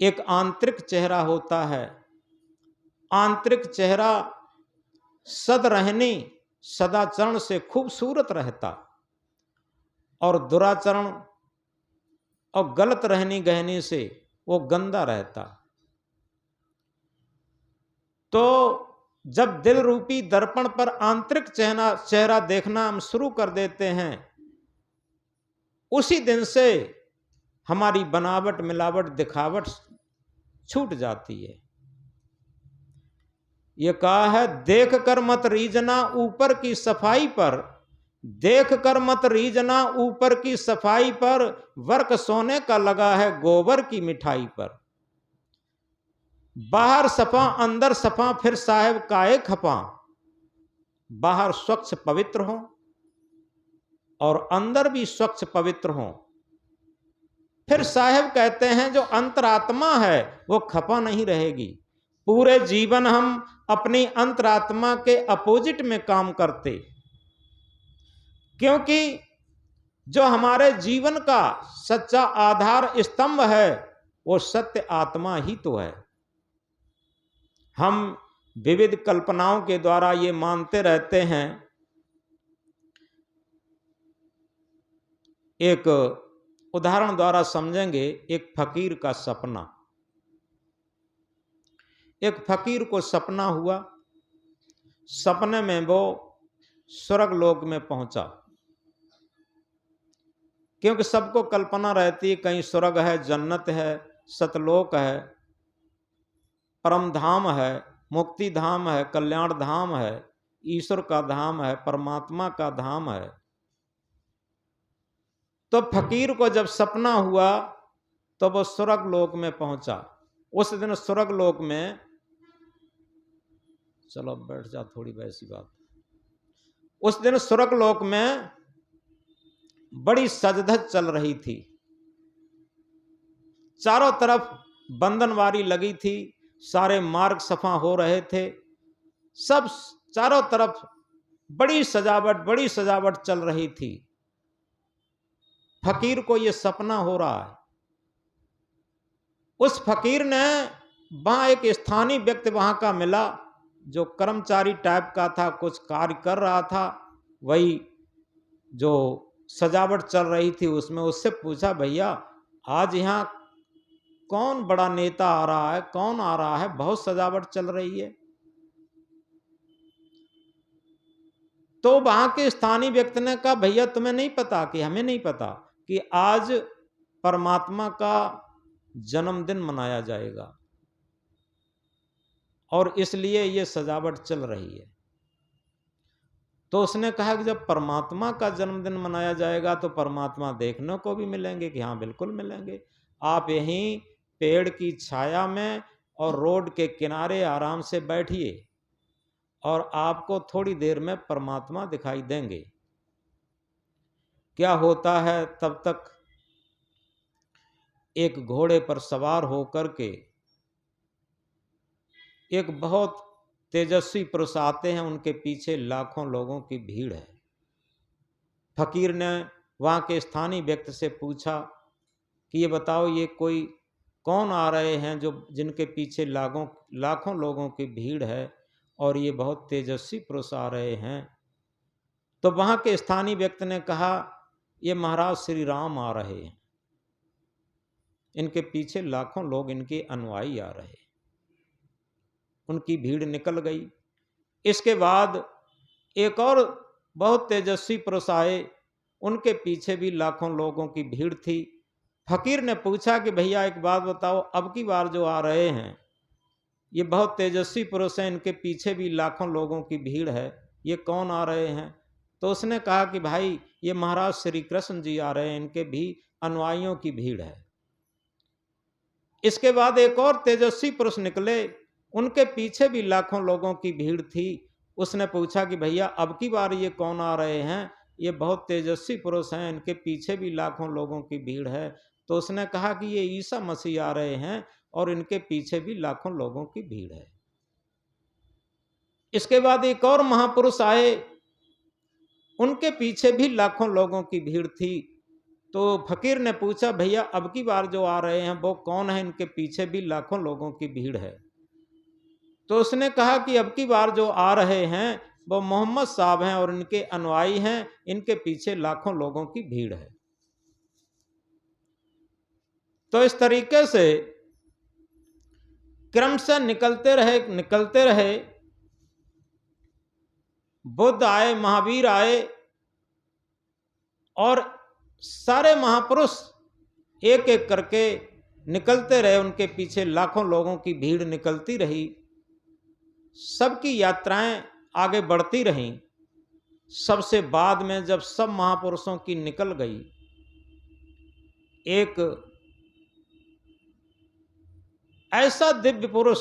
एक आंतरिक चेहरा होता है। आंतरिक चेहरा सद रहनी सदाचरण से खूबसूरत रहता और दुराचरण और गलत रहनी गहनी से वो गंदा रहता। तो जब दिल रूपी दर्पण पर आंतरिक चेहरा देखना हम शुरू कर देते हैं, उसी दिन से हमारी बनावट मिलावट दिखावट छूट जाती है। ये कहा है, देख कर मत रीझना ऊपर की सफाई पर, देख कर मत रीझना ऊपर की सफाई पर, वर्क सोने का लगा है गोबर की मिठाई पर। बाहर सफा अंदर सफा फिर साहेब काहे खपा, बाहर स्वच्छ पवित्र हो और अंदर भी स्वच्छ पवित्र हो। फिर साहेब कहते हैं जो अंतरात्मा है वो खपा नहीं रहेगी। पूरे जीवन हम अपनी अंतरात्मा के अपोजिट में काम करते, क्योंकि जो हमारे जीवन का सच्चा आधार स्तंभ है वो सत्य आत्मा ही तो है। हम विविध कल्पनाओं के द्वारा ये मानते रहते हैं। एक उदाहरण द्वारा समझेंगे। एक फकीर का सपना। एक फकीर को सपना हुआ, सपने में वो स्वर्ग लोक में पहुंचा। क्योंकि सबको कल्पना रहती है कहीं स्वर्ग है, जन्नत है, सतलोक है, परम धाम है, मुक्ति धाम है, कल्याण धाम है, ईश्वर का धाम है, परमात्मा का धाम है। तो फकीर को जब सपना हुआ तो वो स्वर्ग लोक में पहुंचा। उस दिन स्वर्ग लोक में, चलो बैठ जा, थोड़ी वैसी बात। उस दिन स्वर्ग लोक में बड़ी सजधज चल रही थी। चारों तरफ बंधनवारी लगी थी, सारे मार्ग सफा हो रहे थे, सब चारों तरफ बड़ी सजावट चल रही थी। फकीर को यह सपना हो रहा है। उस फकीर ने, वहां एक स्थानीय व्यक्ति वहां का मिला जो कर्मचारी टाइप का था, कुछ कार्य कर रहा था, वही जो सजावट चल रही थी उसमें। उससे पूछा, भैया आज यहां कौन बड़ा नेता आ रहा है, कौन आ रहा है, बहुत सजावट चल रही है। तो वहां के स्थानीय व्यक्ति ने कहा, भैया तुम्हें नहीं पता कि हमें नहीं पता कि आज परमात्मा का जन्मदिन मनाया जाएगा और इसलिए ये सजावट चल रही है। तो उसने कहा कि जब परमात्मा का जन्मदिन मनाया जाएगा तो परमात्मा देखने को भी मिलेंगे। कि हाँ बिल्कुल मिलेंगे, आप यहीं पेड़ की छाया में और रोड के किनारे आराम से बैठिए और आपको थोड़ी देर में परमात्मा दिखाई देंगे। क्या होता है, तब तक एक घोड़े पर सवार होकर के एक बहुत तेजस्वी पुरुष आते हैं, उनके पीछे लाखों लोगों की भीड़ है। फकीर ने वहां के स्थानीय व्यक्ति से पूछा कि ये बताओ, ये कोई कौन आ रहे हैं जो जिनके पीछे लाखों लोगों की भीड़ है और ये बहुत तेजस्वी पुरुष आ रहे हैं। तो वहां के स्थानीय व्यक्ति ने कहा, ये महाराज श्री राम आ रहे हैं, इनके पीछे लाखों लोग इनके अनुयायी आ रहे हैं। उनकी भीड़ निकल गई। इसके बाद एक और बहुत तेजस्वी पुरुष आए, उनके पीछे भी लाखों लोगों की भीड़ थी। फकीर ने पूछा कि भैया एक बात बताओ, अब की बार जो आ रहे हैं ये बहुत तेजस्वी पुरुष हैं, इनके पीछे भी लाखों लोगों की भीड़ है, ये कौन आ रहे हैं? तो उसने कहा कि भाई ये महाराज श्री कृष्ण जी आ रहे हैं, इनके भी अनुयायियों की भीड़ है। इसके बाद एक और तेजस्वी पुरुष निकले, उनके पीछे भी लाखों लोगों की भीड़ थी। उसने पूछा कि भैया अब की बार ये कौन आ रहे हैं? ये बहुत तेजस्वी पुरुष हैं, इनके पीछे भी लाखों लोगों की भीड़ है। तो उसने कहा कि ये ईसा मसीह आ रहे हैं और इनके पीछे भी लाखों लोगों की भीड़ है। इसके बाद एक और महापुरुष आए, उनके पीछे भी लाखों लोगों की भीड़ थी। तो फकीर ने पूछा, भैया अब की बार जो आ रहे हैं वो कौन है, इनके पीछे भी लाखों लोगों की भीड़ है। तो उसने कहा कि अब की बार जो आ रहे हैं वो मोहम्मद साहब हैं और इनके अनुयायी हैं, इनके पीछे लाखों लोगों की भीड़ है। तो इस तरीके से क्रमशः निकलते रहे। बुद्ध आए, महावीर आए और सारे महापुरुष एक एक करके निकलते रहे, उनके पीछे लाखों लोगों की भीड़ निकलती रही। सबकी यात्राएं आगे बढ़ती रहीं। सबसे बाद में जब सब महापुरुषों की निकल गई, एक ऐसा दिव्य पुरुष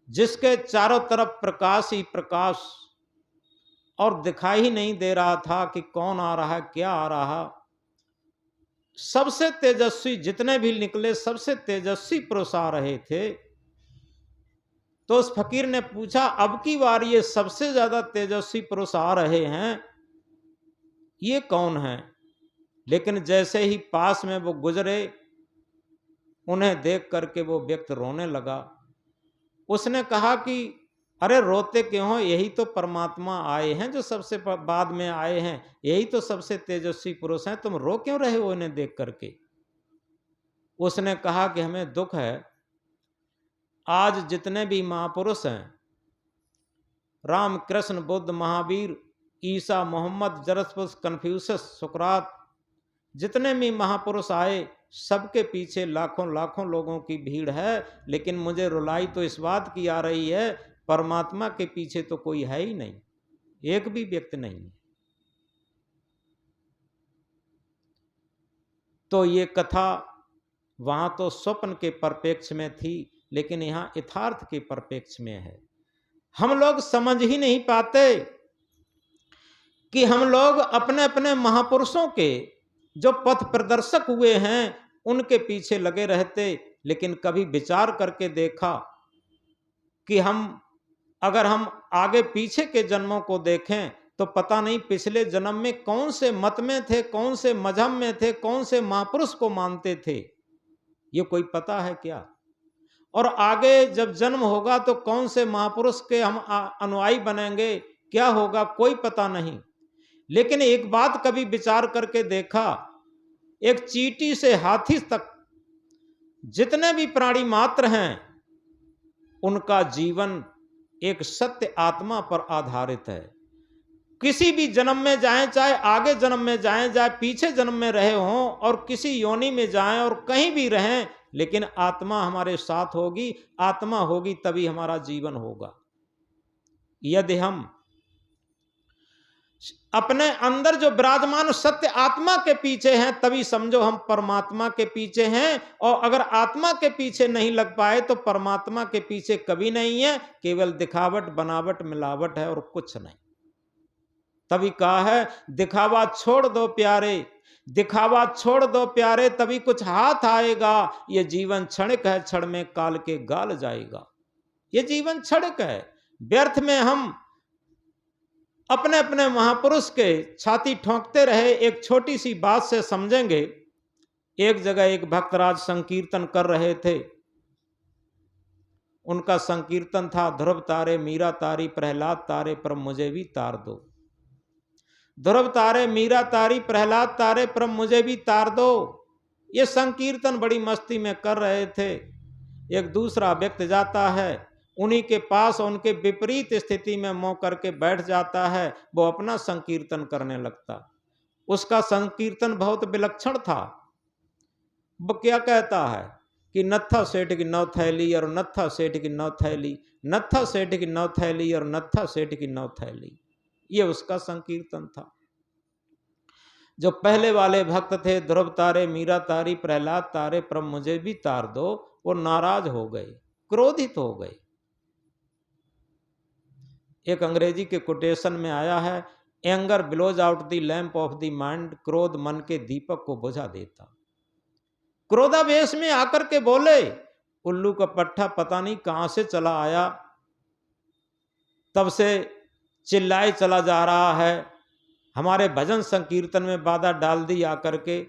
जिसके चारों तरफ प्रकाश ही प्रकाश और दिखाई ही नहीं दे रहा था कि कौन आ रहा है, क्या आ रहा। सबसे तेजस्वी, जितने भी निकले सबसे तेजस्वी पुरुष आ रहे थे। तो उस फकीर ने पूछा, अब की बार ये सबसे ज्यादा तेजस्वी पुरुष आ रहे हैं, ये कौन है? लेकिन जैसे ही पास में वो गुजरे, उन्हें देख करके वो व्यक्ति रोने लगा। उसने कहा कि अरे रोते क्यों हो, यही तो परमात्मा आए हैं जो सबसे बाद में आए हैं, यही तो सबसे तेजस्वी पुरुष हैं, तुम रो क्यों रहे हो इन्हें देख करके? उसने कहा कि हमें दुख है, आज जितने भी महापुरुष हैं, राम, कृष्ण, बुद्ध, महावीर, ईसा, मोहम्मद, जरथुस्त्र, कन्फ्यूशस, सुकरात, जितने भी महापुरुष आए, सबके पीछे लाखों लाखों लोगों की भीड़ है। लेकिन मुझे रुलाई तो इस बात की आ रही है, परमात्मा के पीछे तो कोई है ही नहीं, एक भी व्यक्ति नहीं। तो ये कथा वहां तो स्वप्न के परिप्रेक्ष्य में थी, लेकिन यहां यथार्थ के परिप्रेक्ष्य में है। हम लोग समझ ही नहीं पाते कि हम लोग अपने अपने महापुरुषों के जो पथ प्रदर्शक हुए हैं उनके पीछे लगे रहते। लेकिन कभी विचार करके देखा कि अगर हम आगे पीछे के जन्मों को देखें तो पता नहीं पिछले जन्म में कौन से मत में थे, कौन से मजहब में थे, कौन से महापुरुष को मानते थे, ये कोई पता है क्या? और आगे जब जन्म होगा तो कौन से महापुरुष के हम अनुयायी बनेंगे, क्या होगा, कोई पता नहीं। लेकिन एक बात कभी विचार करके देखा, एक चींटी से हाथी तक जितने भी प्राणी मात्र हैं, उनका जीवन एक सत्य आत्मा पर आधारित है। किसी भी जन्म में जाएं, चाहे आगे जन्म में जाएं, चाहे पीछे जन्म में रहे हों, और किसी योनि में जाएं और कहीं भी रहें, लेकिन आत्मा हमारे साथ होगी। आत्मा होगी तभी हमारा जीवन होगा। यदि हम अपने अंदर जो विराजमान सत्य आत्मा के पीछे हैं, तभी समझो हम परमात्मा के पीछे हैं। और अगर आत्मा के पीछे नहीं लग पाए तो परमात्मा के पीछे कभी नहीं है, केवल दिखावट, बनावट, मिलावट है और कुछ नहीं। तभी कहा है, दिखावा छोड़ दो प्यारे, दिखावा छोड़ दो प्यारे, तभी कुछ हाथ आएगा। ये जीवन क्षणिक है, क्षण में काल के गाल जाएगा। ये जीवन क्षणिक है। व्यर्थ में हम अपने अपने महापुरुष के छाती ठोंकते रहे। एक छोटी सी बात से समझेंगे। एक जगह एक भक्तराज संकीर्तन कर रहे थे। उनका संकीर्तन था, ध्रुव तारे मीरा तारी, प्रहलाद तारे पर मुझे भी तार दो। ध्रुव तारे मीरा तारी, प्रहलाद तारे पर मुझे भी तार दो। ये संकीर्तन बड़ी मस्ती में कर रहे थे। एक दूसरा व्यक्ति जाता है, उन्हीं के पास उनके विपरीत स्थिति में मुंह करके बैठ जाता है। वो अपना संकीर्तन करने लगता। उसका संकीर्तन बहुत विलक्षण था। वो क्या कहता है कि नत्था सेठ की नौ थैली और नत्था सेठ की नौ थैली, नत्था सेठ की नौ थैली और नत्था सेठ की नौ थैली। ये उसका संकीर्तन था। जो पहले वाले भक्त थे, ध्रुव तारे मीरा तारी, प्रहलाद तारे पर मुझे भी तार दो, वो नाराज हो गए, क्रोधित हो गए। एक अंग्रेजी के कोटेशन में आया है, anger blows out the lamp of the mind, क्रोध मन के दीपक को बुझा देता। क्रोधावेश में आकर के बोले, उल्लू का पट्टा पता नहीं कहां से चला आया, तब से चिल्लाए चला जा रहा है, हमारे भजन संकीर्तन में बाधा डाल दी आकर के।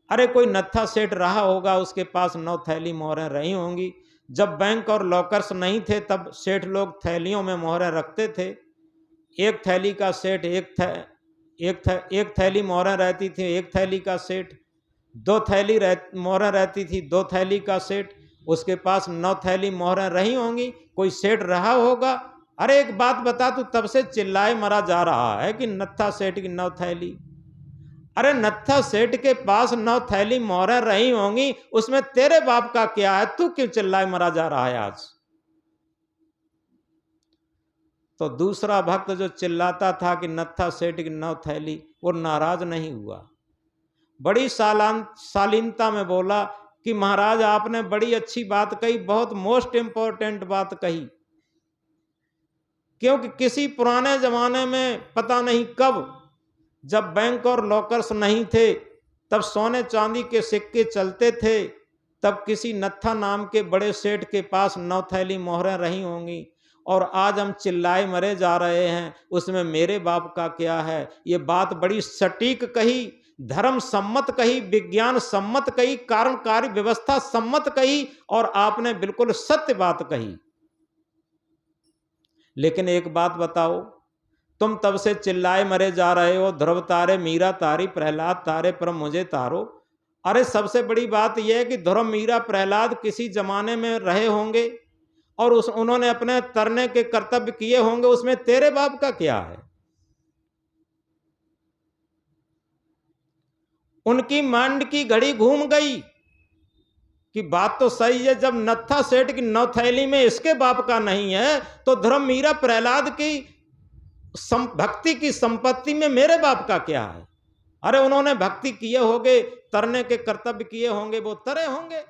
अरे कोई नत्था सेठ रहा होगा, उसके पास 9 थैली मोहरें रही होंगी। जब बैंक और लॉकर्स नहीं थे तब सेठ लोग थैलियों में मोहरें रखते थे। एक थैली का सेठ एक थैली मोहरें रहती थी, एक थैली का सेठ। 2 थैली मोहरें रहती थी, 2 थैली का सेठ। उसके पास 9 थैली मोहरें रही होंगी, कोई सेठ रहा होगा। अरे एक बात बता, तू तब से चिल्लाए मरा जा रहा है कि नत्था सेठ की 9 थैली। अरे नत्था सेठ के पास 9 थैली मोहरें रही होंगी, उसमें तेरे बाप का क्या है? तू क्यों चिल्लाए मरा जा रहा है आज? तो दूसरा भक्त जो चिल्लाता था कि नत्था सेठ की 9 थैली, वो नाराज नहीं हुआ, बड़ी शालीनता में बोला कि महाराज आपने बड़ी अच्छी बात कही, बहुत मोस्ट इंपॉर्टेंट बात कही। क्योंकि किसी पुराने जमाने में पता नहीं कब, जब बैंक और लॉकर्स नहीं थे, तब सोने चांदी के सिक्के चलते थे, तब किसी नत्था नाम के बड़े सेठ के पास 9 थैली मोहरें रही होंगी। और आज हम चिल्लाए मरे जा रहे हैं, उसमें मेरे बाप का क्या है? ये बात बड़ी सटीक कही, धर्म सम्मत कही, विज्ञान सम्मत कही, कारणकारी व्यवस्था सम्मत कही, और आपने बिल्कुल सत्य बात कही। लेकिन एक बात बताओ, तुम तब से चिल्लाए मरे जा रहे हो, ध्रुव तारे मीरा तारी, प्रहलाद तारे पर मुझे तारो। अरे सबसे बड़ी बात यह है कि ध्रुव मीरा प्रहलाद किसी जमाने में रहे होंगे और उन्होंने अपने तरने के कर्तव्य किए होंगे, उसमें तेरे बाप का क्या है? उनकी मांड की घड़ी घूम गई कि बात तो सही है, जब नत्था सेठ की 9 थैली में इसके बाप का नहीं है, तो ध्रुव मीरा प्रहलाद की भक्ति की संपत्ति में मेरे बाप का क्या है? अरे उन्होंने भक्ति किए होंगे, तरने के कर्तव्य किए होंगे, वो तरे होंगे।